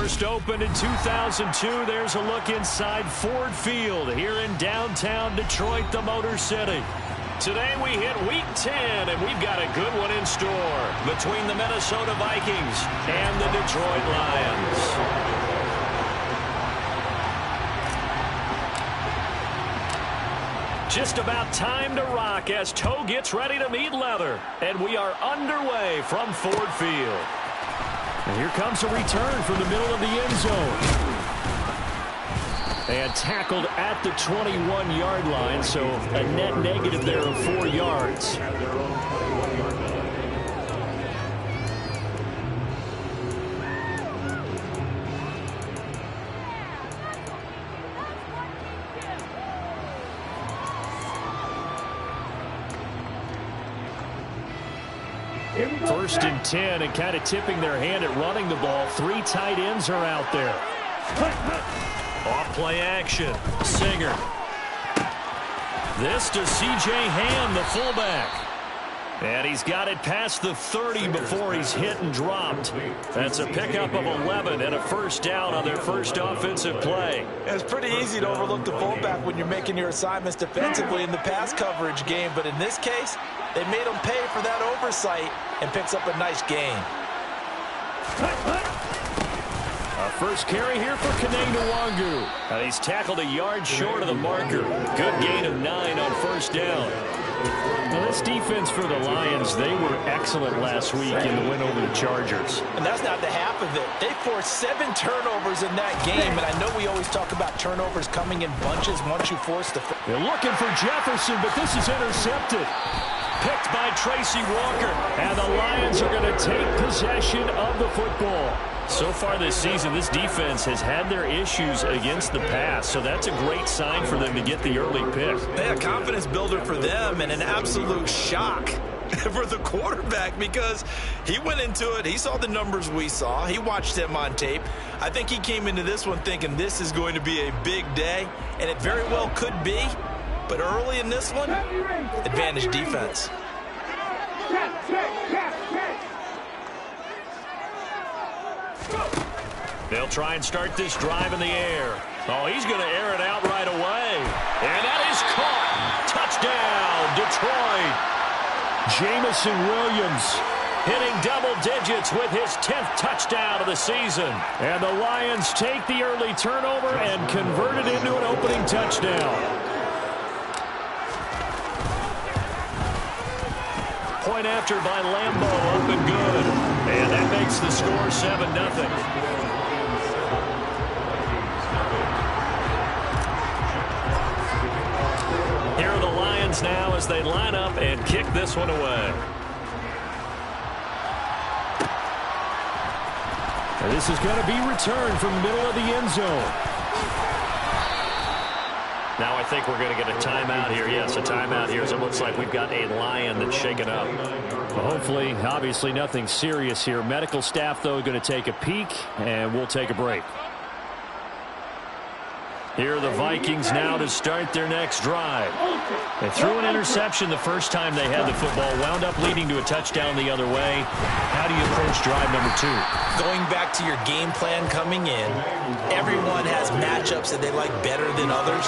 First opened in 2002. There's a look inside Ford Field here in downtown Detroit, the Motor City. Today we hit Week 10, and we've got a good one in store between the Minnesota Vikings and the Detroit Lions. Just about time to rock as toe gets ready to meet leather. And we are underway from Ford Field. And here comes a return from the middle of the end zone. And tackled at the 21-yard line, so a net negative there of 4 yards. First and 10, and kind of tipping their hand at running the ball. 3 tight ends are out there. Off play action. Singer. This to C.J. Ham, the fullback. And he's got it past the 30 before he's hit and dropped. That's a pickup of 11 and a first down on their first offensive play. It's pretty easy to overlook the fullback when you're making your assignments defensively in the pass coverage game. But in this case, they made him pay for that oversight and picks up a nice gain. A first carry here for Kene Nwangu. He's tackled a yard short of the marker. Good gain of 9 on first down. Now this defense for the Lions, they were excellent last week in the win over the Chargers. And that's not the half of it. They forced 7 turnovers in that game, and I know we always talk about turnovers coming in bunches once you force the... They're looking for Jefferson, but this is intercepted. Picked by Tracy Walker, and the Lions are going to take possession of the football. So far this season, this defense has had their issues against the pass, so that's a great sign for them to get the early pick. Yeah, a confidence builder for them and an absolute shock for the quarterback because he went into it. He saw the numbers we saw. He watched them on tape. I think he came into this one thinking this is going to be a big day, and it very well could be. But early in this one, advantage defense. They'll try and start this drive in the air. Oh, he's going to air it out right away. And that is caught. Touchdown, Detroit. Jamison Williams hitting double digits with his 10th touchdown of the season. And the Lions take the early turnover and convert it into an opening touchdown. Point after by Lambeau, up and good. And that makes the score 7-0. Here are the Lions now as they line up and kick this one away. And this is going to be returned from the middle of the end zone. Now I think we're going to get a timeout here. Yes, a timeout here as it looks like we've got a Lion that's shaken up. Well, hopefully, obviously nothing serious here. Medical staff, though, going to take a peek, and we'll take a break. Here are the Vikings now to start their next drive. They threw an interception the first time they had the football, wound up leading to a touchdown the other way. How do you approach drive number 2? Going back to your game plan coming in, everyone has matchups that they like better than others,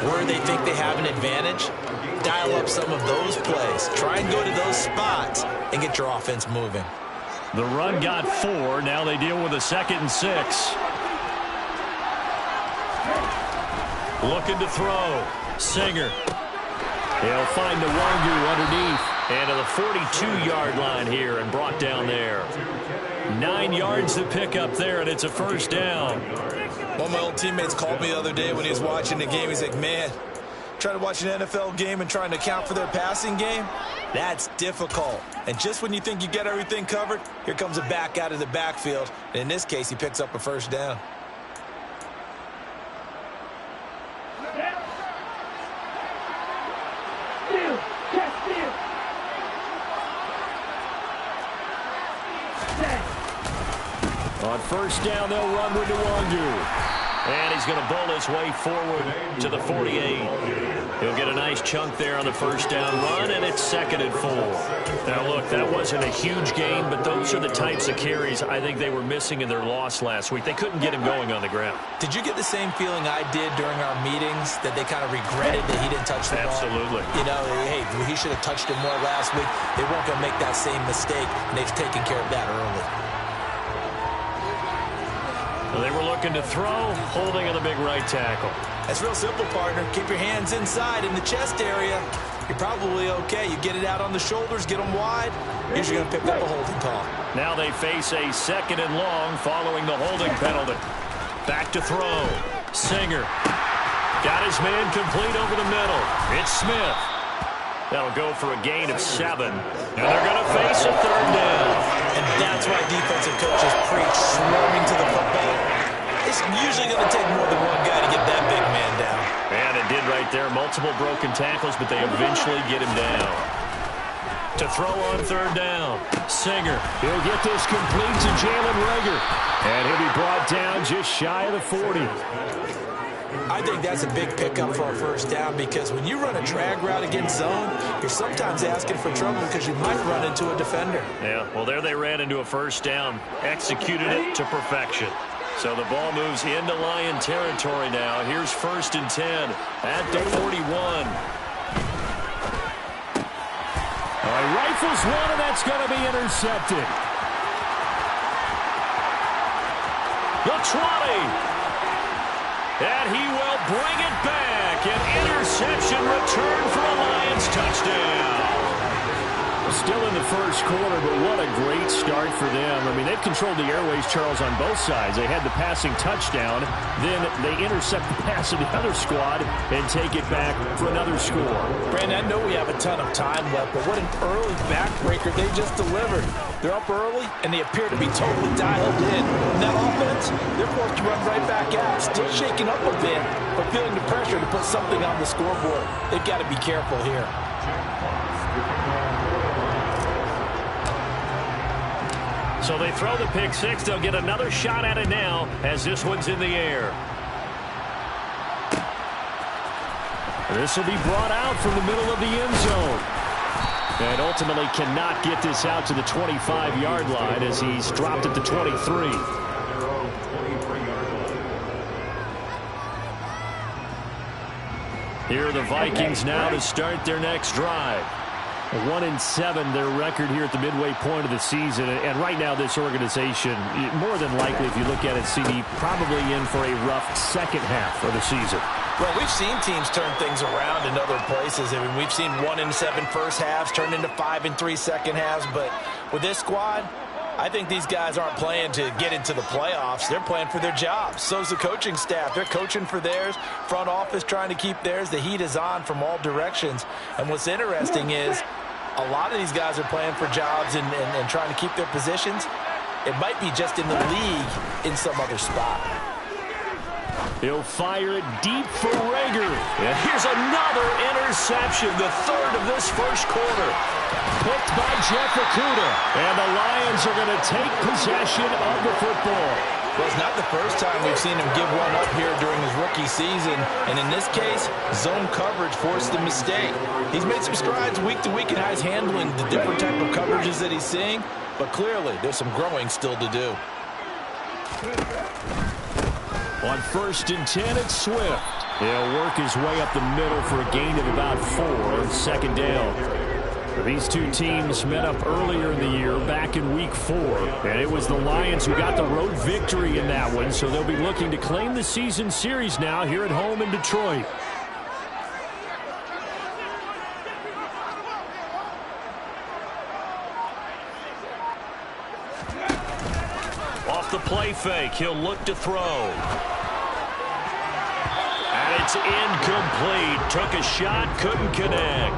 where they think they have an advantage. Dial up some of those plays. Try and go to those spots and get your offense moving. The run got 4. Now they deal with a 2nd and 6. Looking to throw. Singer. He'll find Nwangu underneath. And to the 42-yard line here and brought down there. 9 yards to pick up there, and it's a first down. One of my old teammates called me the other day when he was watching the game. He's like, man, trying to watch an NFL game and trying to account for their passing game, that's difficult. And just when you think you get everything covered, here comes a back out of the backfield. And in this case, he picks up a first down. On first down, they'll run with Nwangu. And he's going to bowl his way forward to the 48. He'll get a nice chunk there on the first down run, and it's 2nd and 4. Now, look, that wasn't a huge gain, but those are the types of carries I think they were missing in their loss last week. They couldn't get him going on the ground. Did you get the same feeling I did during our meetings, that they kind of regretted that he didn't touch the ball? Absolutely. You know, hey, he should have touched it more last week. They weren't going to make that same mistake, and they've taken care of that early. Well, they were looking to throw, holding on the big right tackle. That's real simple, partner. Keep your hands inside in the chest area. You're probably okay. You get it out on the shoulders, get them wide. Usually going to pick up a holding call. Now they face a 2nd and long following the holding penalty. Back to throw. Singer. Got his man complete over the middle. It's Smith. That'll go for a gain of 7. And they're going to face a 3rd down. And that's why defensive coaches preach swarming to the football. It's usually going to take more than one guy to get that big man down. And it did right there. Multiple broken tackles, but they eventually get him down. To throw on 3rd down. Singer. He'll get this complete to Jalen Reagor. And he'll be brought down just shy of the 40. I think that's a big pickup for a 1st down, because when you run a drag route against zone, you're sometimes asking for trouble because you might run into a defender. Yeah, well, there they ran into a 1st down. Executed it to perfection. So the ball moves into Lion territory now. Here's 1st and 10 at the 41. All right, rifles one, and that's going to be intercepted. The 20. And he will bring it back. An interception return for a Lions touchdown. Still in the 1st quarter, but what a great start for them. I mean, they've controlled the airways, Charles, on both sides. They had the passing touchdown. Then they intercept the pass of the other squad and take it back for another score. Brandon, I know we have a ton of time left, but what an early backbreaker they just delivered. They're up early, and they appear to be totally dialed in. And that offense, they're forced to run right back out. Still shaking up a bit, but feeling the pressure to put something on the scoreboard. They've got to be careful here. So they throw the pick 6. They'll get another shot at it now as this one's in the air. This will be brought out from the middle of the end zone. And ultimately cannot get this out to the 25-yard line as he's dropped at the 23. Here are the Vikings now to start their next drive. 1-7 their record here at the midway point of the season. And right now this organization, more than likely if you look at it, CD, probably in for a rough second half of the season. Well, we've seen teams turn things around in other places. I mean, we've seen 1-7 first halves turn into 5-3 second halves. But with this squad, I think these guys aren't playing to get into the playoffs. They're playing for their jobs. So's the coaching staff. They're coaching for theirs. Front office trying to keep theirs. The heat is on from all directions. And what's interesting is a lot of these guys are playing for jobs and trying to keep their positions. It might be just in the league in some other spot. He'll fire it deep for Reagor. And here's another interception, the 3rd of this 1st quarter. Picked by Jeff Okudah. And the Lions are going to take possession of the football. Well, it's not the first time we've seen him give one up here during his rookie season. And in this case, zone coverage forced the mistake. He's made some strides week to week in how he's handling the different type of coverages that he's seeing. But clearly, there's some growing still to do. On 1st and 10, it's Swift. He'll work his way up the middle for a gain of about 4 on 2nd down. These two teams met up earlier in the year, back in Week 4. And it was the Lions who got the road victory in that one, so they'll be looking to claim the season series now here at home in Detroit. Off the play fake, he'll look to throw. And it's incomplete. Took a shot, couldn't connect.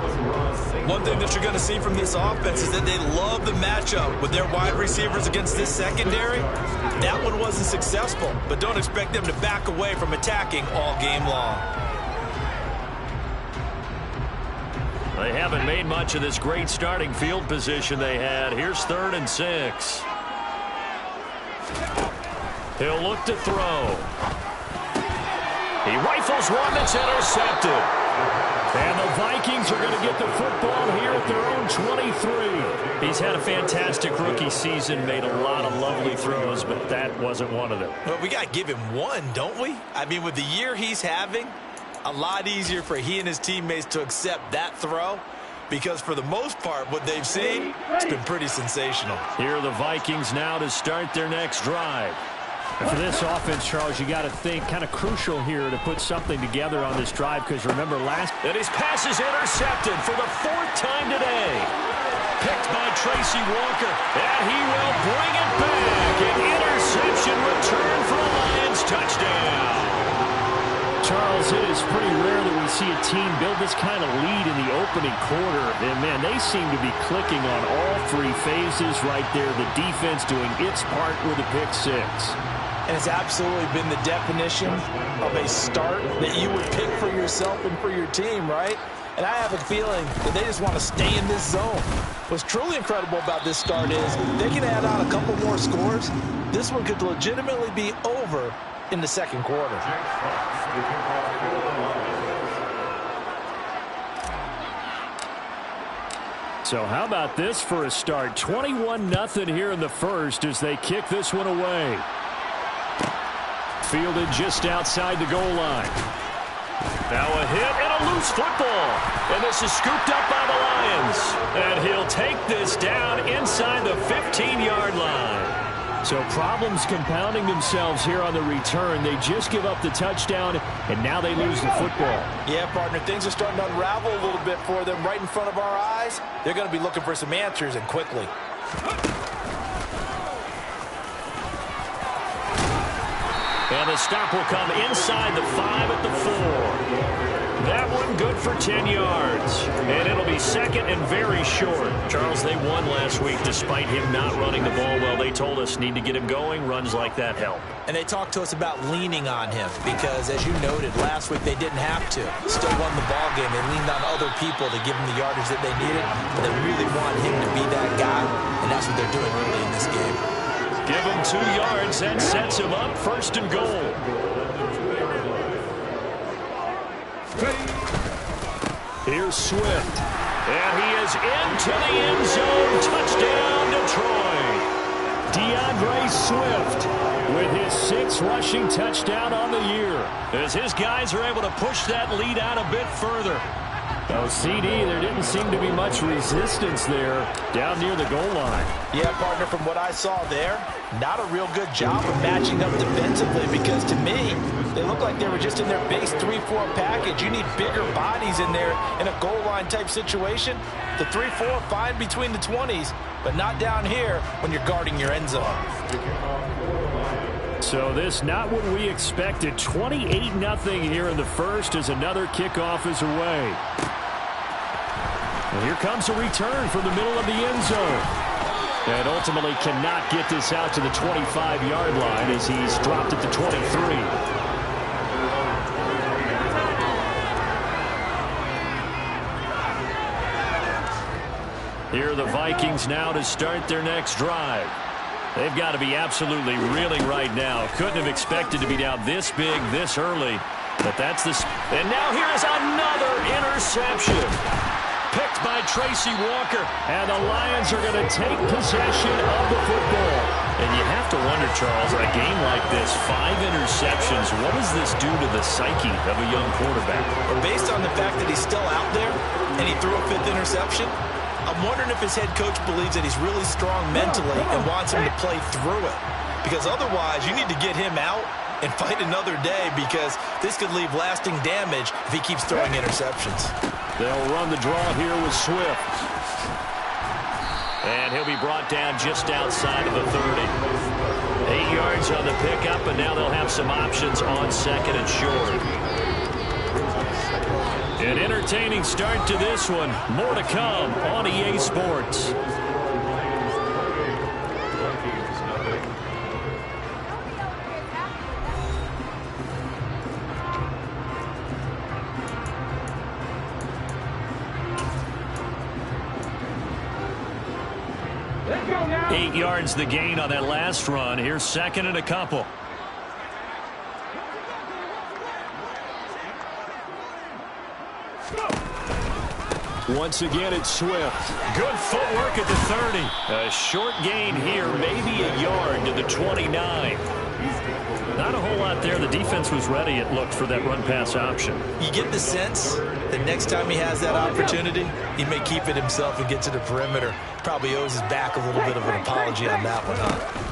One thing that you're going to see from this offense is that they love the matchup with their wide receivers against this secondary. That one wasn't successful, but don't expect them to back away from attacking all game long. They haven't made much of this great starting field position they had. Here's 3rd and 6. He'll look to throw. He rifles one that's intercepted. And the Vikings are going to get the football here at their own 23. He's had a fantastic rookie season, made a lot of lovely throws, but that wasn't one of them. Well, we got to give him one, don't we? I mean, with the year he's having, a lot easier for he and his teammates to accept that throw, because for the most part, what they've seen, it's been pretty sensational. Here are the Vikings now to start their next drive. And for this offense, Charles, you got to think kind of crucial here to put something together on this drive, because remember and his pass is intercepted for the 4th time today. Picked by Tracy Walker, and he will bring it back. An interception return for a Lions touchdown. Charles, it is pretty rare that we see a team build this kind of lead in the opening quarter. And, man, they seem to be clicking on all 3 phases right there. The defense doing its part with a pick 6. And it's absolutely been the definition of a start that you would pick for yourself and for your team, right? And I have a feeling that they just want to stay in this zone. What's truly incredible about this start is they can add on a couple more scores. This one could legitimately be over in the second quarter. So how about this for a start? 21-0 here in the first as they kick this one away. Fielded just outside the goal line. Now a hit and a loose football. And this is scooped up by the Lions. And he'll take this down inside the 15-yard line. So problems compounding themselves here on the return. They just give up the touchdown, and now they lose the football. Yeah, partner, things are starting to unravel a little bit for them right in front of our eyes. They're going to be looking for some answers, and quickly. And the stop will come inside the 5 at the 4. That one good for 10 yards. And it'll be second and very short. Charles, they won last week despite him not running the ball well. They told us need to get him going. Runs like that help. And they talked to us about leaning on him because, as you noted, last week they didn't have to. Still won the ball game. They leaned on other people to give them the yardage that they needed. But they really want him to be that guy, and that's what they're doing really in this game. Give him 2 yards. That sets him up 1st and goal. Here's Swift. And he is into the end zone. Touchdown, Detroit. DeAndre Swift with his 6th rushing touchdown on the year, as his guys are able to push that lead out a bit further. Oh, CD, there didn't seem to be much resistance there down near the goal line. Yeah, partner, from what I saw there, not a real good job of matching up defensively, because to me, they look like they were just in their base 3-4 package. You need bigger bodies in there in a goal line type situation. The 3-4 fine between the 20s, but not down here when you're guarding your end zone. So this not what we expected. 28-0 here in the first as another kickoff is away. And here comes a return from the middle of the end zone. And ultimately cannot get this out to the 25-yard line as he's dropped at the 23. Here are the Vikings now to start their next drive. They've got to be absolutely reeling right now. Couldn't have expected to be down this big, this early. But that's the... And now here is another interception. Picked by Tracy Walker. And the Lions are going to take possession of the football. And you have to wonder, Charles, in a game like this, 5 interceptions, what does this do to the psyche of a young quarterback? Well, based on the fact that he's still out there and he threw a 5th interception, I'm wondering if his head coach believes that he's really strong mentally and wants him to play through it. Because otherwise, you need to get him out and fight another day, because this could leave lasting damage if he keeps throwing interceptions. They'll run the draw here with Swift. And he'll be brought down just outside of the 30. 8 yards on the pickup, and now they'll have some options on 2nd and short. An entertaining start to this one. More to come on EA Sports. Let's go now. 8 yards the gain on that last run. Here's 2nd and a couple. Go. Once again, it's Swift. Good footwork at the 30. A short gain here, maybe a yard to the 29. Not a whole lot there. The defense was ready, it looked, for that run-pass option. You get the sense that next time he has that opportunity, he may keep it himself and get to the perimeter. Probably owes his back a little bit of an apology on that one, huh?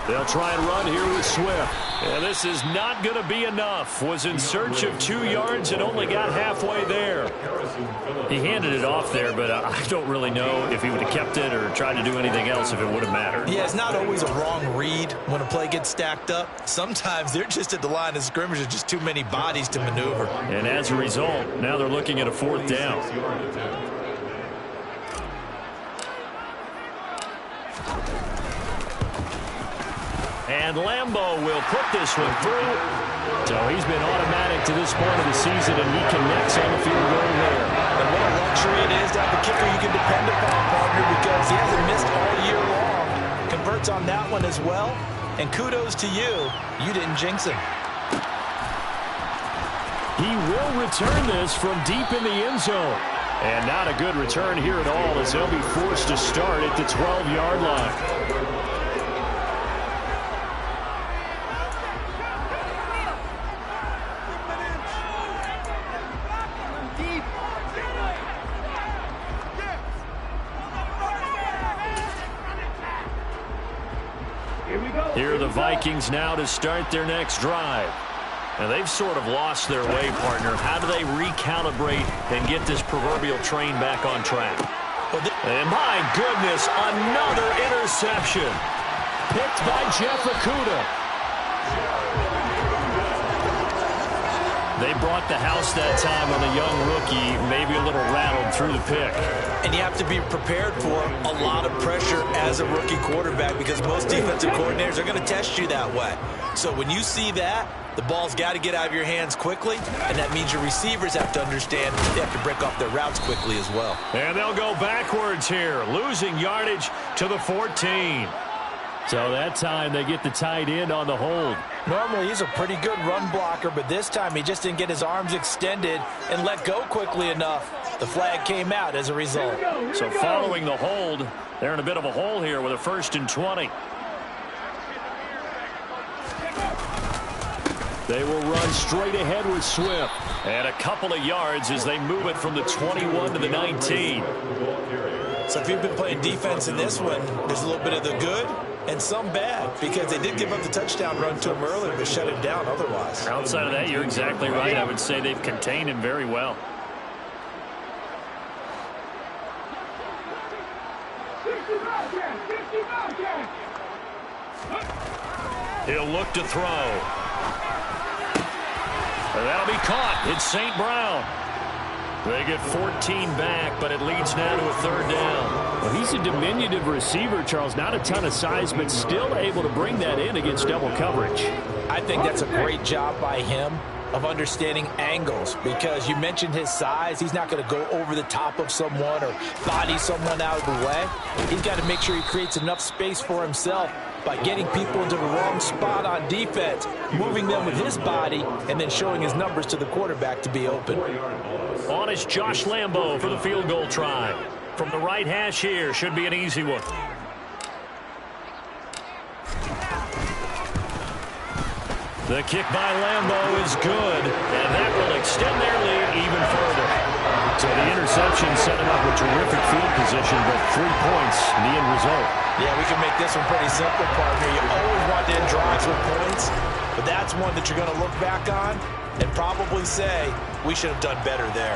They'll try and run here with Swift. And this is not going to be enough. Was in search of 2 yards and only got halfway there. He handed it off there, but I don't really know if he would have kept it or tried to do anything else if it would have mattered. Yeah, it's not always a wrong read when a play gets stacked up. Sometimes they're just at the line of scrimmage. There's just too many bodies to maneuver. And as a result, now they're looking at a 4th down. And Lambeau will put this one through. So he's been automatic to this point of the season, and he connects on the field goal there. And what a luxury it is to have a kicker you can depend upon, partner, because he hasn't missed all year long. Converts on that one as well. And kudos to you. You didn't jinx him. He will return this from deep in the end zone. And not a good return here at all, as they'll be forced to start at the 12-yard line. Here are the Vikings now to start their next drive. And they've sort of lost their way, partner. How do they recalibrate and get this proverbial train back on track? And my goodness, another interception. Picked by Jeff Okudah. They brought the house that time on a young rookie, maybe a little rattled through the pick. And you have to be prepared for a lot of pressure as a rookie quarterback because most defensive coordinators are going to test you that way. So when you see that, the ball's got to get out of your hands quickly, and that means your receivers have to understand they have to break off their routes quickly as well. And they'll go backwards here, losing yardage to the 14. So that time they get the tight end on the hold. Normally he's a pretty good run blocker, but this time he just didn't get his arms extended and let go quickly enough. The flag came out as a result. So following the hold, they're in a bit of a hole here with a 1st and 20. They will run straight ahead with Swift. And a couple of yards as they move it from the 21 to the 19. So if you've been playing defense in this one, there's a little bit of the good and some bad, because they did give up the touchdown run to him earlier, but shut him down otherwise. Outside of that, you're exactly right. I would say they've contained him very well. He'll look to throw. And that'll be caught. It's St. Brown. They get 14 back, but it leads now to a 3rd down. Well, he's a diminutive receiver, Charles. Not a ton of size, but still able to bring that in against double coverage. I think that's a great job by him of understanding angles, because you mentioned his size. He's not going to go over the top of someone or body someone out of the way. He's got to make sure he creates enough space for himself by getting people into the wrong spot on defense, moving them with his body, and then showing his numbers to the quarterback to be open. On is Josh Lambeau for the field goal try. From the right hash here, should be an easy one. The kick by Lambeau is good, and that will extend their lead even further. So the interception set him up with terrific field position, but 3 points in the end result. Yeah, we can make this one pretty simple, partner. You always want to end drives with points, but that's one that you're going to look back on and probably say, we should have done better there.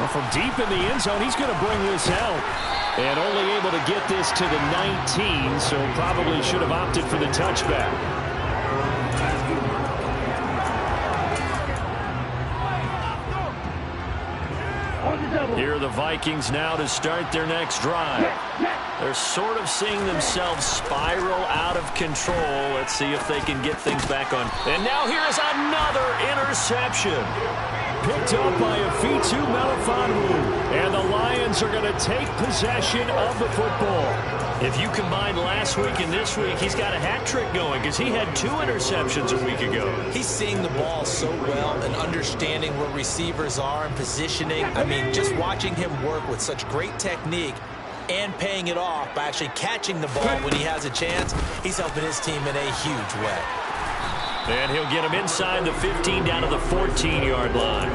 Well, from deep in the end zone, he's going to bring this out. And only able to get this to the 19, so probably should have opted for the touchback. Here are the Vikings now to start their next drive. They're sort of seeing themselves spiral out of control. Let's see if they can get things back on. And now here's another interception. Picked up by Afitu Melifonwu. And the Lions are going to take possession of the football. If you combine last week and this week, he's got a hat trick going because he had 2 interceptions a week ago. He's seeing the ball so well and understanding where receivers are and positioning. I mean, just watching him work with such great technique and paying it off by actually catching the ball when he has a chance, he's helping his team in a huge way. And he'll get him inside the 15 down to the 14-yard line.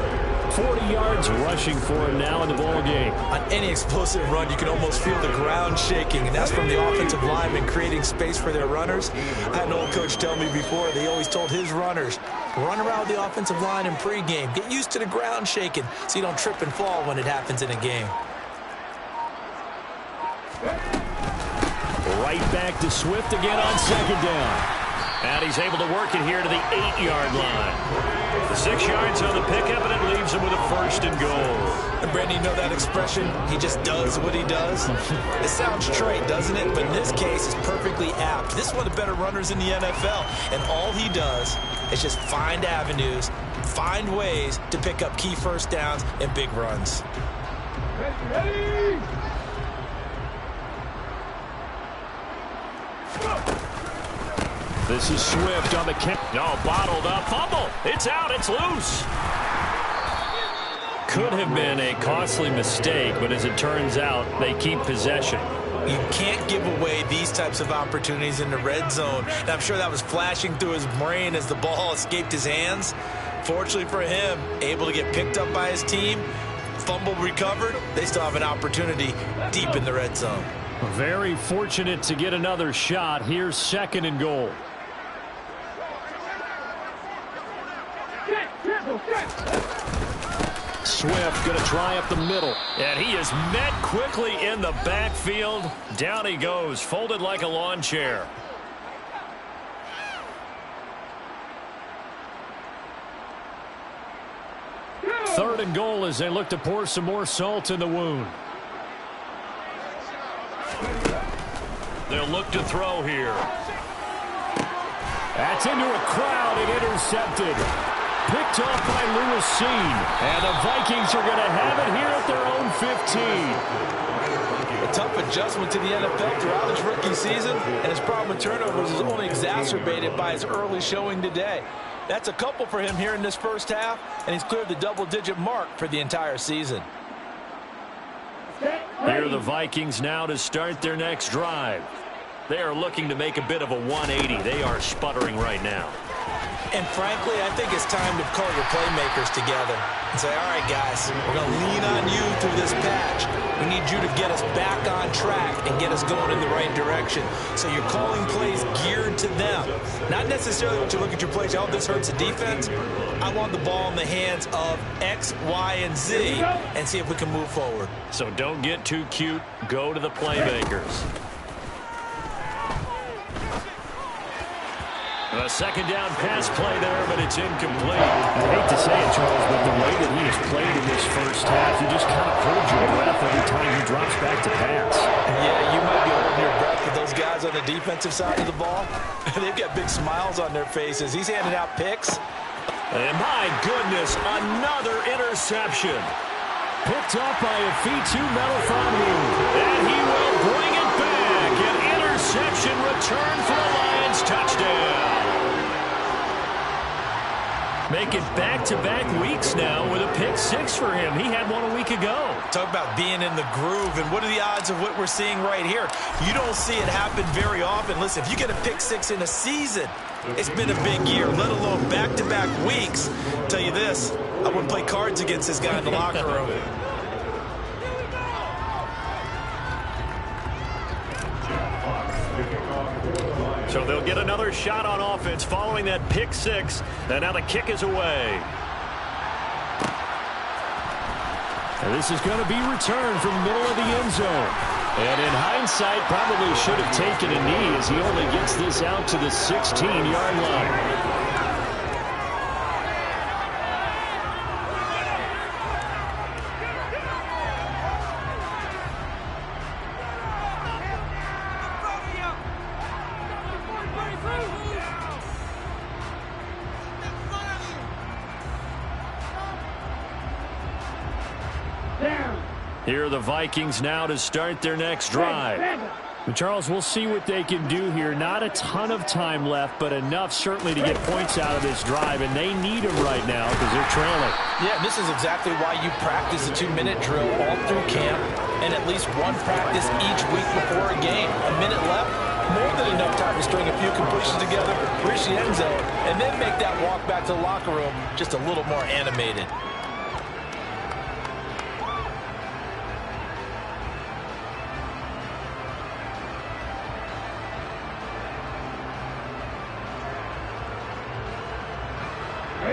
40 yards rushing for him now in the ball game. On any explosive run, you can almost feel the ground shaking, and that's from the offensive linemen creating space for their runners. I had an old coach tell me before, they always told his runners, run around the offensive line in pregame. Get used to the ground shaking so you don't trip and fall when it happens in a game. Right back to Swift again on second down. And he's able to work it here to the 8-yard line. The 6 yards on the pickup, and it leaves him with a 1st and goal. And Brandon, you know that expression, he just does what he does? It sounds trite, doesn't it? But in this case, it's perfectly apt. This is one of the better runners in the NFL, and all he does is just find avenues, find ways to pick up key first downs and big runs. Ready. This is Swift on the kick. No, bottled up. Fumble. It's out. It's loose. Could have been a costly mistake, but as it turns out, they keep possession. You can't give away these types of opportunities in the red zone. And I'm sure that was flashing through his brain as the ball escaped his hands. Fortunately for him, able to get picked up by his team, fumble recovered, they still have an opportunity deep in the red zone. Very fortunate to get another shot. Here's 2nd and goal. Swift going to try up the middle. And he is met quickly in the backfield. Down he goes, folded like a lawn chair. Third and goal as they look to pour some more salt in the wound. They'll look to throw here. That's into a crowd and intercepted. Picked off by Lewis. And the Vikings are going to have it here at their own 15. A tough adjustment to the NFL throughout his rookie season, and his problem with turnovers is only exacerbated by his early showing today. That's a couple for him here in this first half, and he's cleared the double-digit mark for the entire season. Here are the Vikings now to start their next drive. They are looking to make a bit of a 180. They are sputtering right now. And frankly, I think it's time to call your playmakers together and say, all right, guys, we're going to lean on you through this patch. We need you to get us back on track and get us going in the right direction. So you're calling plays geared to them. Not necessarily what you look at your plays, oh, this hurts the defense. I want the ball in the hands of X, Y, and Z and see if we can move forward. So don't get too cute. Go to the playmakers. A second down pass play there, but it's incomplete. I hate to say it, Charles, but the way that he has played in this first half, you just kind of hold your breath every time he drops back to pass. Yeah, you might be holding your breath, but those guys on the defensive side of the ball, they've got big smiles on their faces. He's handing out picks. And my goodness, another interception. Picked up by a Fitu Melifonwu. And he will bring it back. An interception return for the Lions. Touchdown. Make it back-to-back weeks now with a pick 6 for him. He had one a week ago. Talk about being in the groove, and what are the odds of what we're seeing right here? You don't see it happen very often. Listen, if you get a pick 6 in a season, it's been a big year, let alone back-to-back weeks. I'll tell you this, I wouldn't play cards against this guy in the locker room. So they'll get another shot on offense following that pick 6. And now the kick is away. And this is going to be returned from the middle of the end zone. And in hindsight, probably should have taken a knee as he only gets this out to the 16-yard line. Here are the Vikings now to start their next drive. But Charles, we'll see what they can do here. Not a ton of time left, but enough certainly to get points out of this drive, and they need them right now because they're trailing. Yeah, this is exactly why you practice a 2-minute drill all through camp and at least one practice each week before a game. A minute left, more than enough time to string a few completions together, reach the end zone, and then make that walk back to the locker room just a little more animated.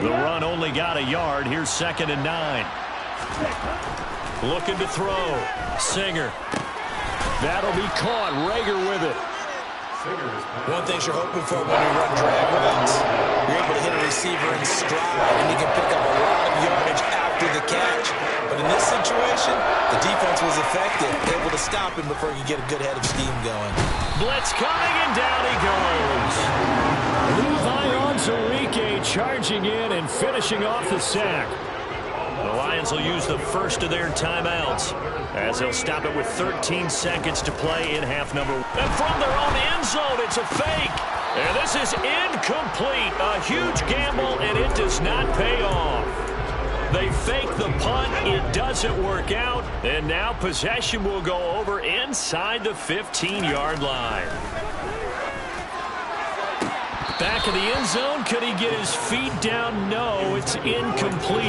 The run only got a yard. Here's 2nd and 9. Looking to throw. Singer. That'll be caught. Rager with it. One thing you're hoping for when you run drag routes, you're able to hit a receiver in stride, and you can pick up a lot of yardage after the catch. But in this situation, the defense was effective, able to stop him before you get a good head of steam going. Blitz coming, and down he goes. Levi Onwuzurike charging in and finishing off the sack. The Lions will use the first of their timeouts as they'll stop it with 13 seconds to play in half number 1. And from their own end zone, it's a fake. And this is incomplete. A huge gamble, and it does not pay off. They fake the punt. It doesn't work out. And now possession will go over inside the 15-yard line. Back in the end zone. Could he get his feet down? No, it's incomplete.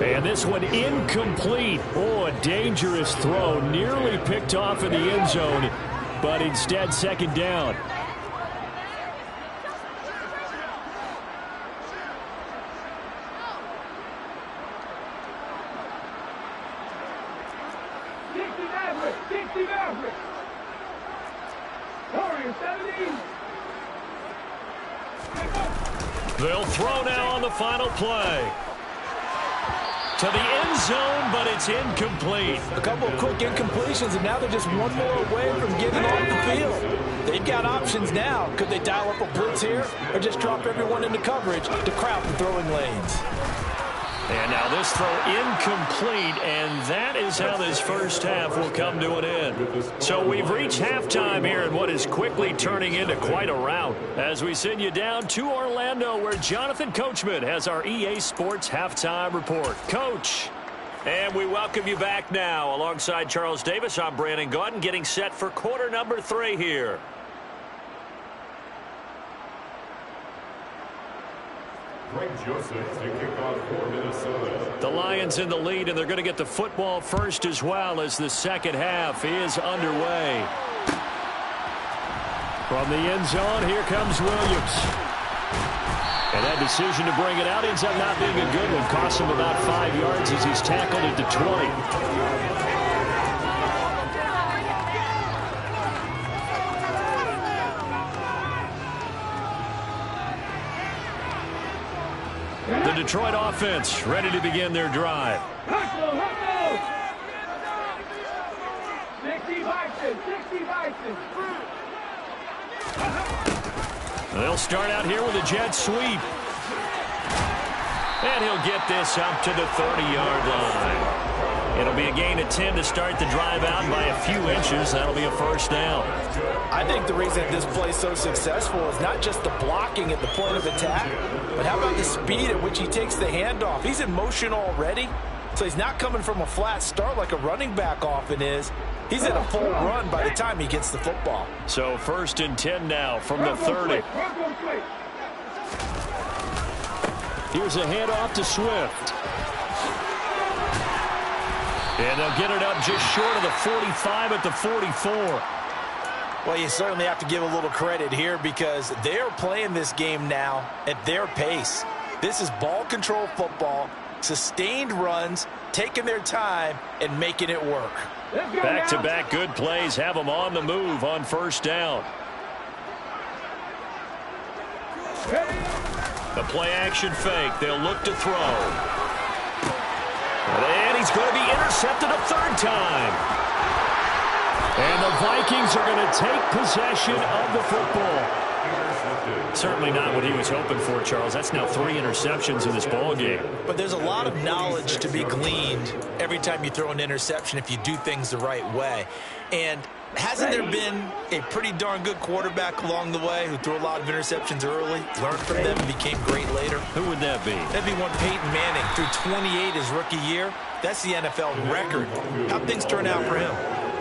And this one incomplete. Oh, a dangerous throw. Nearly picked off in the end zone, but instead 2nd down. They'll throw now on the final play. To the end zone, but it's incomplete. A couple of quick incompletions, and now they're just one more away from getting off the field. They've got options now. Could they dial up a blitz here or just drop everyone into coverage to crowd the throwing lanes? And now this throw incomplete, and that is how this first half will come to an end. So we've reached halftime here in what is quickly turning into quite a rout as we send you down to Orlando, where Jonathan Coachman has our EA Sports Halftime Report. Coach, and we welcome you back now. Alongside Charles Davis, I'm Brandon Gaudin, getting set for quarter number 3 here. The Lions in the lead, and they're going to get the football first as well as the second half is underway. From the end zone, here comes Williams. And that decision to bring it out ends up not being a good one. Costs him about 5 yards as he's tackled at the 20. The Detroit offense ready to begin their drive. They'll start out here with a jet sweep. And he'll get this up to the 30-yard line. It'll be a gain of 10 to start the drive out by a few inches. That'll be a first down. I think the reason this play is so successful is not just the blocking at the point of attack, but how about the speed at which he takes the handoff? He's in motion already, so he's not coming from a flat start like a running back often is. He's in a full run by the time he gets the football. So 1st and 10 now from the 30. Here's a handoff to Swift. And they'll get it up just short of the 45 at the 44. Well, you certainly have to give a little credit here because they're playing this game now at their pace. This is ball control football, sustained runs, taking their time, and making it work. Back-to-back good plays have them on the move on first down. The play-action fake. They'll look to throw. And he's going to be intercepted a 3rd time. And the Vikings are going to take possession of the football. Certainly not what he was hoping for, Charles. That's now 3 interceptions in this ball game. But there's a lot of knowledge to be gleaned every time you throw an interception if you do things the right way. And hasn't there been a pretty darn good quarterback along the way who threw a lot of interceptions early, learned from them, and became great later? Who would that be? That'd be one Peyton Manning. Threw 28 his rookie year. That's the NFL record. How'd things turn out for him?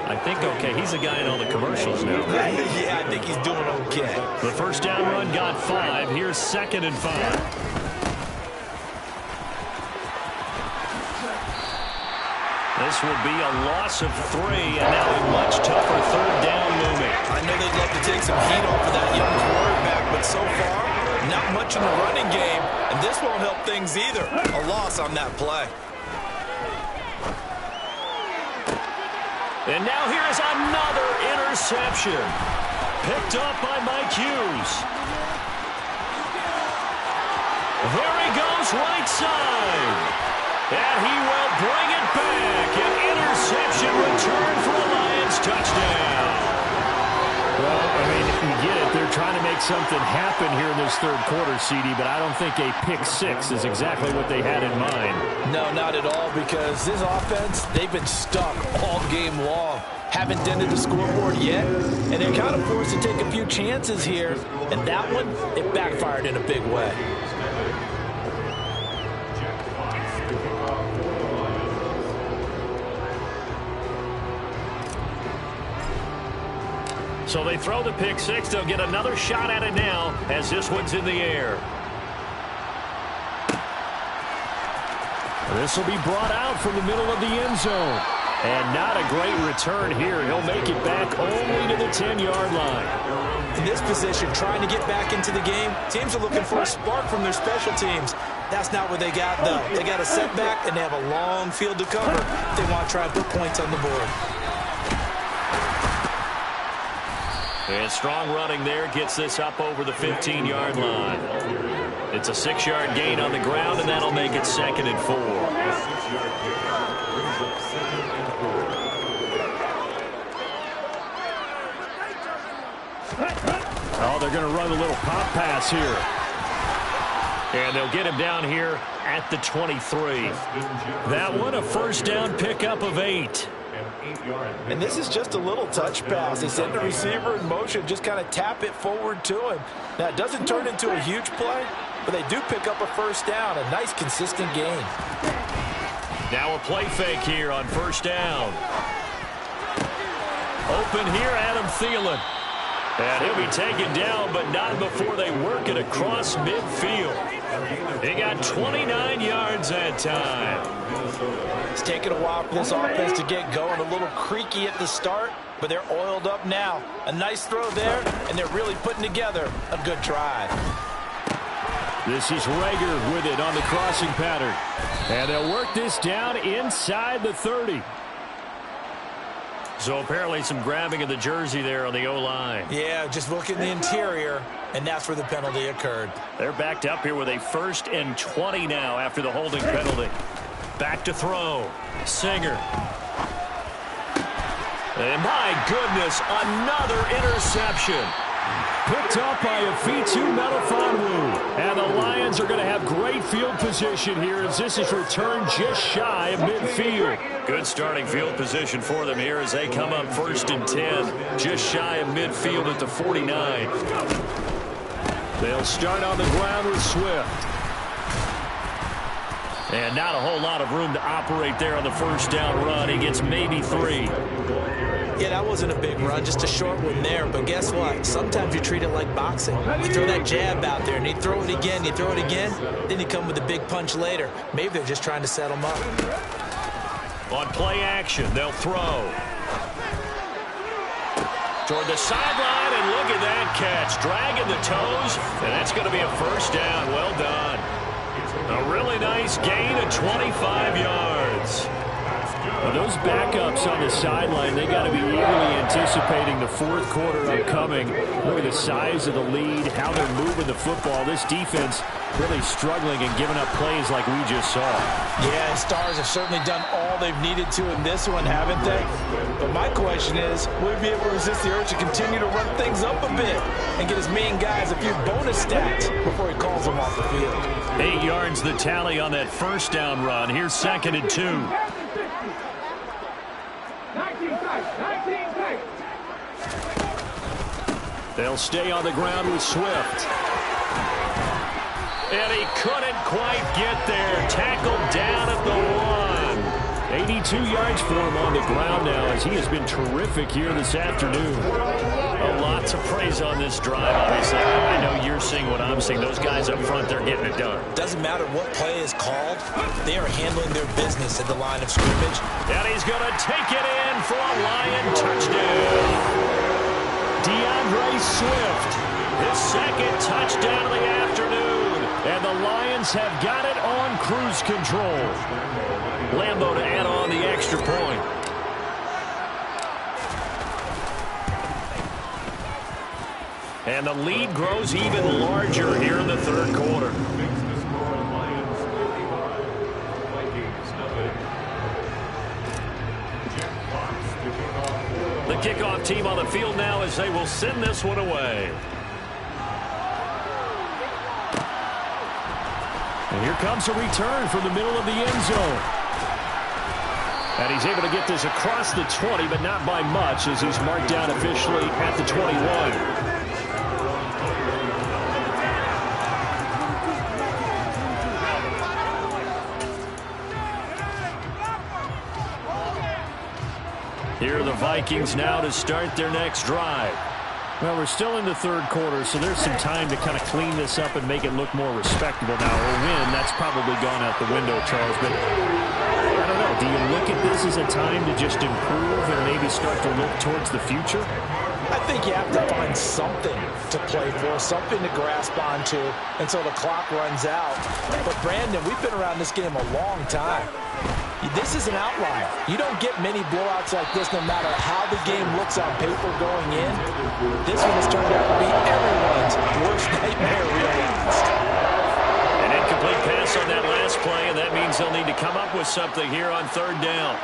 I think okay. He's a guy in all the commercials now. Yeah, I think he's doing okay. The first down run got 5. Here's 2nd and 5. This will be a loss of 3, and now a much tougher 3rd down looming. I know they'd love to take some heat off of that young quarterback, but so far, not much in the running game, and this won't help things either. A loss on that play. And now here's another interception. Picked up by Mike Hughes. There he goes, right side. And he will bring it back. An interception return for a Lions touchdown. Well, I mean, you get it. They're trying to make something happen here in this 3rd quarter, CD, but I don't think a pick 6 is exactly what they had in mind. No, not at all, because this offense, they've been stuck all game long. Haven't dented the scoreboard yet, and they're kind of forced to take a few chances here, and that one, it backfired in a big way. So they throw the pick 6. They'll get another shot at it now as this one's in the air. This will be brought out from the middle of the end zone. And not a great return here. He'll make it back only to the 10-yard line. In this position, trying to get back into the game, teams are looking for a spark from their special teams. That's not what they got, though. They got a setback, and they have a long field to cover if they want to try and put points on the board. And strong running there gets this up over the 15-yard line. It's a 6-yard gain on the ground, and that'll make it 2nd and 4. Oh, they're going to run a little pop pass here. And they'll get him down here at the 23. That one, a first down pickup of 8. And this is just a little touch pass. They send the receiver in motion, just kind of tap it forward to him. Now, it doesn't turn into a huge play, but they do pick up a first down. A nice, consistent gain. Now a play fake here on first down. Open here, Adam Thielen. And he'll be taken down, but not before they work it across midfield. He got 29 yards that time. It's taken a while for this offense to get going. A little creaky at the start, but they're oiled up now. A nice throw there, and they're really putting together a good drive. This is Rager with it on the crossing pattern. And they'll work this down inside the 30. So apparently some grabbing of the jersey there on the O-line. Yeah, just look in the interior, and that's where the penalty occurred. They're backed up here with a 1st and 20 now after the holding penalty. Back to throw. Singer. And my goodness, another interception. Picked up by Afitu Melifonwu. And the Lions are going to have great field position here as this is returned just shy of midfield. Good starting field position for them here as they come up 1st and 10. Just shy of midfield at the 49. They'll start on the ground with Swift. And not a whole lot of room to operate there on the first down run. He gets maybe 3. Yeah, that wasn't a big run, just a short one there. But guess what? Sometimes you treat it like boxing. You throw that jab out there, and you throw it again, you throw it again, then you come with a big punch later. Maybe they're just trying to set them up. On play action, they'll throw. Toward the sideline, and look at that catch. Dragging the toes, and that's going to be a first down. Well done. A really nice gain of 25 yards. Well, those backups on the sideline, they got to be eagerly anticipating the fourth quarter upcoming. Look at the size of the lead, how they're moving the football. This defense really struggling and giving up plays like we just saw. Yeah, Stars have certainly done all they've needed to in this one, haven't they? But my question is, will he be able to resist the urge to continue to run things up a bit and get his main guys a few bonus stats before he calls them off the field? 8 yards the tally on that first down run. Here's 2nd and 2. They'll stay on the ground with Swift. And he couldn't quite get there. Tackled down at the 1. 82 yards for him on the ground now as he has been terrific here this afternoon. A lot to praise on this drive, obviously. I know you're seeing what I'm seeing. Those guys up front, they're getting it done. Doesn't matter what play is called. They are handling their business at the line of scrimmage. And he's going to take it in for a Lion touchdown. DeAndre Swift, his 2nd touchdown of the afternoon. And the Lions have got it on cruise control. Lambeau to add on the extra point. And the lead grows even larger here in the third quarter. The kickoff team on the field now as they will send this one away. And here comes a return from the middle of the end zone. And he's able to get this across the 20, but not by much as he's marked down officially at the 21. Here are the Vikings now to start their next drive. Well, we're still in the third quarter, so there's some time to kind of clean this up and make it look more respectable now. A win, that's probably gone out the window, Charles. But I don't know. Do you look at this as a time to just improve and maybe start to look towards the future? I think you have to find something to play for, something to grasp onto until the clock runs out. But, Brandon, we've been around this game a long time. This is an outlier. You don't get many blowouts like this no matter how the game looks on paper going in. This one has turned out to be everyone's worst nightmare realized. An incomplete pass on that last play, and that means they'll need to come up with something here on 3rd down.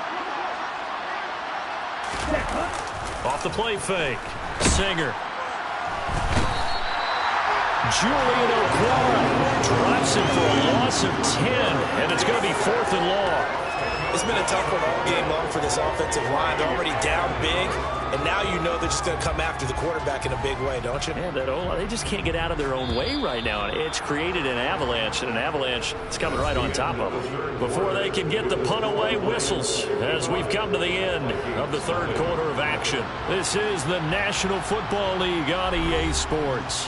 Off the play fake. Singer. Julian O'Quara drops him for a loss of 10, and it's going to be 4th and long. It's been a tough one all game long for this offensive line. They're already down big, and now you know they're just going to come after the quarterback in a big way, don't you? Yeah, they just can't get out of their own way right now. It's created an avalanche, and an avalanche is coming right on top of them. Before they can get the punt away, whistles as we've come to the end of the third quarter of action. This is the National Football League on EA Sports.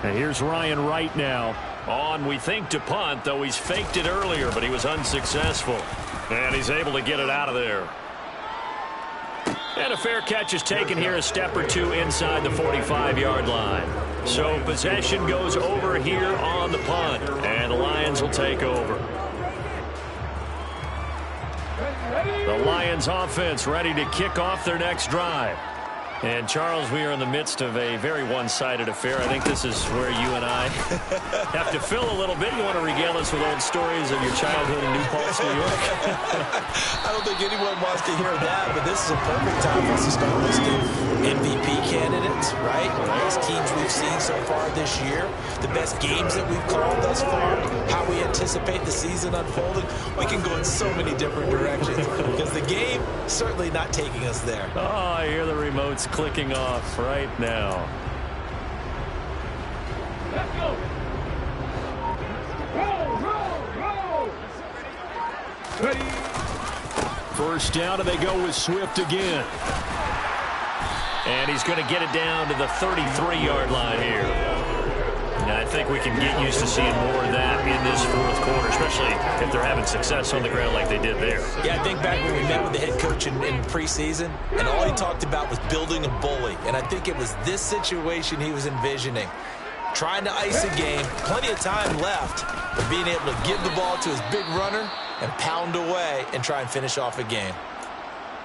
And here's Ryan Wright now. On, we think, to punt, though he's faked it earlier, but he was unsuccessful. And he's able to get it out of there. And a fair catch is taken here, a step or two inside the 45-yard line. So possession goes over here on the punt, and the Lions will take over. The Lions offense ready to kick off their next drive. And, Charles, we are in the midst of a very one-sided affair. I think this is where you and I have to fill a little bit. You want to regale us with old stories of your childhood in New Paltz, New York? I don't think anyone wants to hear that, but this is a perfect time for us to start listing MVP candidates, right? The best teams we've seen so far this year, the best games that we've called thus far, how we anticipate the season unfolding. We can go in so many different directions because the game certainly not taking us there. Oh, I hear the remotes clicking off right now. Let's go. Roll. Ready. First down, and they go with Swift again. And he's going to get it down to the 33-yard line here. Now, I think we can get used to seeing more of that in this fourth quarter, especially if they're having success on the ground like they did there. Yeah, I think back when we met with the head coach in preseason, and all he talked about was building a bully. And I think it was this situation he was envisioning. trying to ice a game, plenty of time left, but being able to give the ball to his big runner and pound away and try and finish off a game.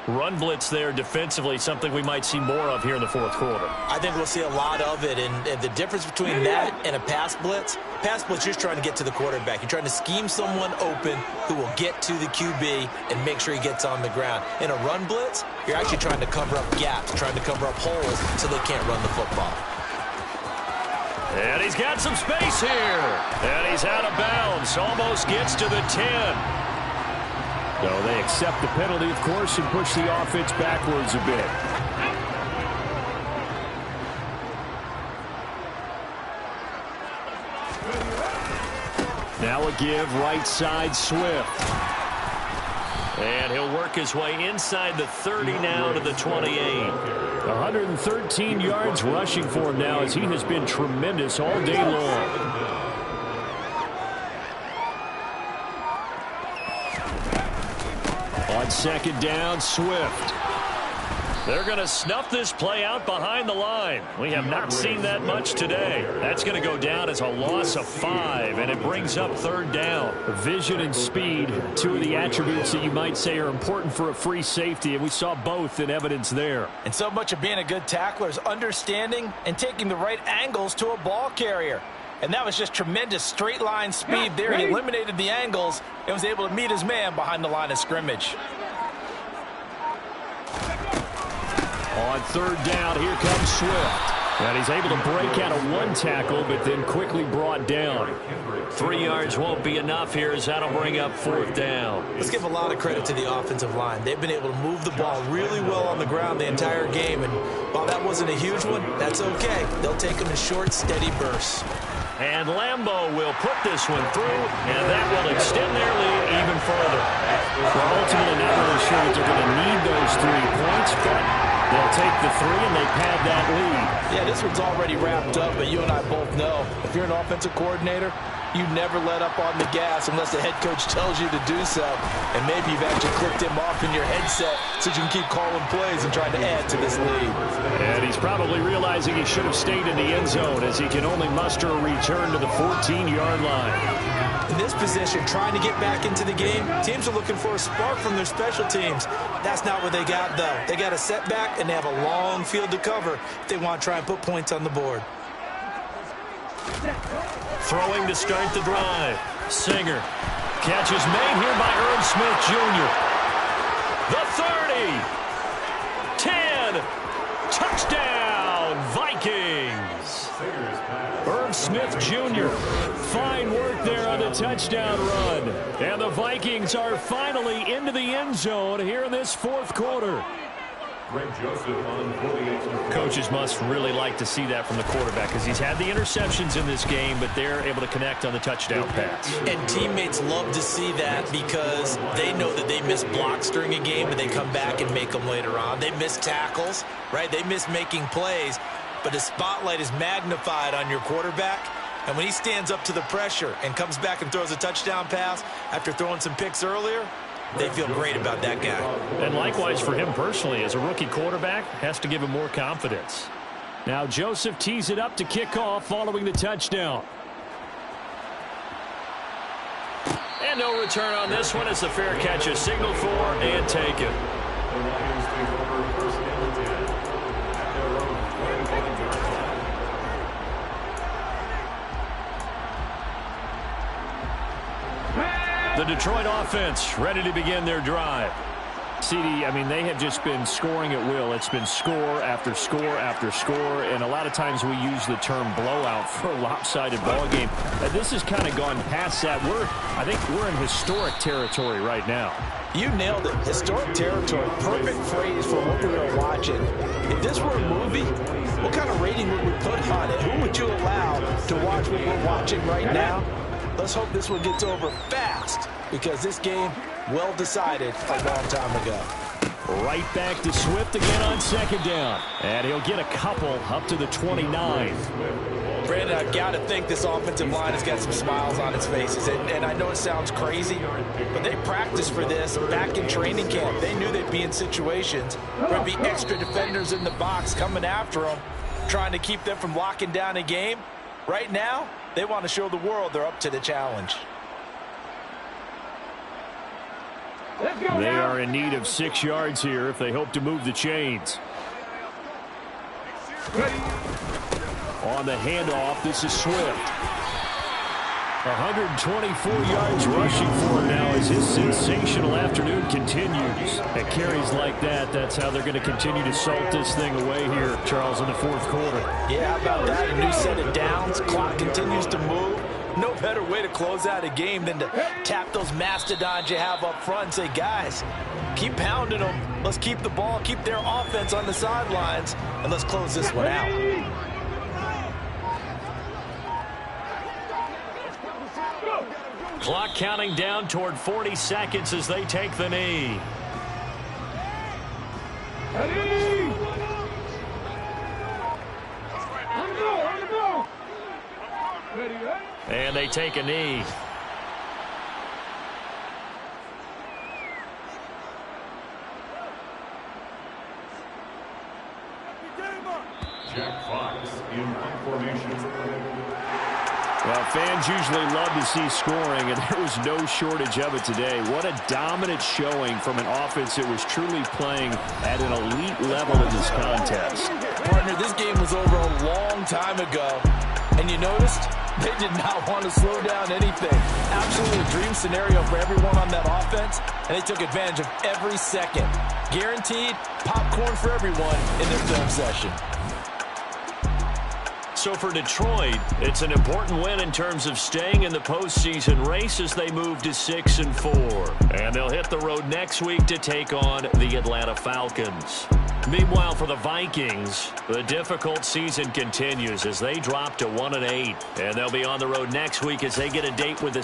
Run blitz there defensively, something we might see more of here in the fourth quarter. I think we'll see a lot of it, and the difference between that and a pass blitz, you're just trying to get to the quarterback. You're trying to scheme someone open who will get to the QB and make sure he gets on the ground. In a run blitz, you're actually trying to cover up gaps, trying to cover up holes so they can't run the football. And he's got some space here. And he's out of bounds, almost gets to the 10. So they accept the penalty, of course, and push the offense backwards a bit. Now a give, right side, Swift. And he'll work his way inside the 30 now to the 28. 113 yards rushing for him now as he has been tremendous all day long. On second down, Swift. They're going to snuff this play out behind the line. We have not seen that much today. That's going to go down as a loss of 5, and it brings up third down. Vision and speed, two of the attributes that you might say are important for a free safety, and we saw both in evidence there. And so much of being a good tackler is understanding and taking the right angles to a ball carrier. And that was just tremendous straight line speed there. He eliminated the angles and was able to meet his man behind the line of scrimmage. On third down, here comes Swift. And he's able to break out of one tackle, but then quickly brought down. 3 yards won't be enough here as that'll bring up fourth down. Let's give a lot of credit to the offensive line. They've been able to move the ball really well on the ground the entire game. And while that wasn't a huge one, that's okay. They'll take them in short, steady bursts. And Lambeau will put this one through, and that will extend their lead even further. Well, ultimately, not really sure that they're going to need those 3 points, but they'll take the 3 and they pad that lead. Yeah, this one's already wrapped up, but you and I both know if you're an offensive coordinator, you never let up on the gas unless the head coach tells you to do so. And maybe you've actually clicked him off in your headset so you can keep calling plays and trying to add to this lead. And he's probably realizing he should have stayed in the end zone as he can only muster a return to the 14-yard line. In this position, trying to get back into the game, teams are looking for a spark from their special teams. That's not what they got, though. They got a setback, and they have a long field to cover if they want to try and put points on the board. Throwing to start the drive. Singer. Catch is made here by Irv Smith Jr. The 30. 10. Touchdown, Vikings. Irv Smith Jr. Fine work there on the touchdown run. And the Vikings are finally into the end zone here in this fourth quarter. Coaches must really like to see that from the quarterback because he's had the interceptions in this game, but they're able to connect on the touchdown pass. And teammates love to see that because they know that they miss blocks during a game, but they come back and make them later on. They miss tackles, right? They miss making plays, but the spotlight is magnified on your quarterback. And when he stands up to the pressure and comes back and throws a touchdown pass after throwing some picks earlier, they feel great about that guy. And likewise for him personally, as a rookie quarterback, has to give him more confidence. Now Joseph tees it up to kick off following the touchdown. And no return on this one as the fair catch is signaled for and taken. The Detroit offense ready to begin their drive. CD, I mean, they have just been scoring at will. It's been score after score after score, and a lot of times we use the term blowout for a lopsided ball game. This has kind of gone past that. I think we're in historic territory right now. You nailed it. Historic territory. Perfect phrase for what we are watching. If this were a movie, what kind of rating would we put on it? Who would you allow to watch what we're watching right now? Let's hope this one gets over fast because this game, well decided a long time ago. Right back to Swift again on second down. And he'll get a couple up to the 29. Brandon, I've got to think this offensive line has got some smiles on its faces. And I know it sounds crazy, but they practiced for this back in training camp. They knew they'd be in situations where there'd be extra defenders in the box coming after them, trying to keep them from locking down a game. Right now, they want to show the world they're up to the challenge. They are in need of 6 yards here if they hope to move the chains. On the handoff, this is Swift. 124 yards rushing for him now as his sensational afternoon continues. At carries like that, that's how they're going to continue to salt this thing away here, Charles, in the fourth quarter. Yeah, how about that? A new set of downs. Clock continues to move. No better way to close out a game than to tap those mastodons you have up front and say, guys, keep pounding them. Let's keep the ball, keep their offense on the sidelines, and let's close this one out. Clock counting down toward 40 seconds as they take the knee. And they take a knee. Jack Fox in formation. Well, fans usually love to see scoring, and there was no shortage of it today. What a dominant showing from an offense that was truly playing at an elite level in this contest. Partner, this game was over a long time ago, and you noticed they did not want to slow down anything. Absolutely a dream scenario for everyone on that offense, and they took advantage of every second. Guaranteed popcorn for everyone in their film session. So for Detroit, it's an important win in terms of staying in the postseason race as they move to 6-4. And they'll hit the road next week to take on the Atlanta Falcons. Meanwhile, for the Vikings, the difficult season continues as they drop to 1-8. And they'll be on the road next week as they get a date with the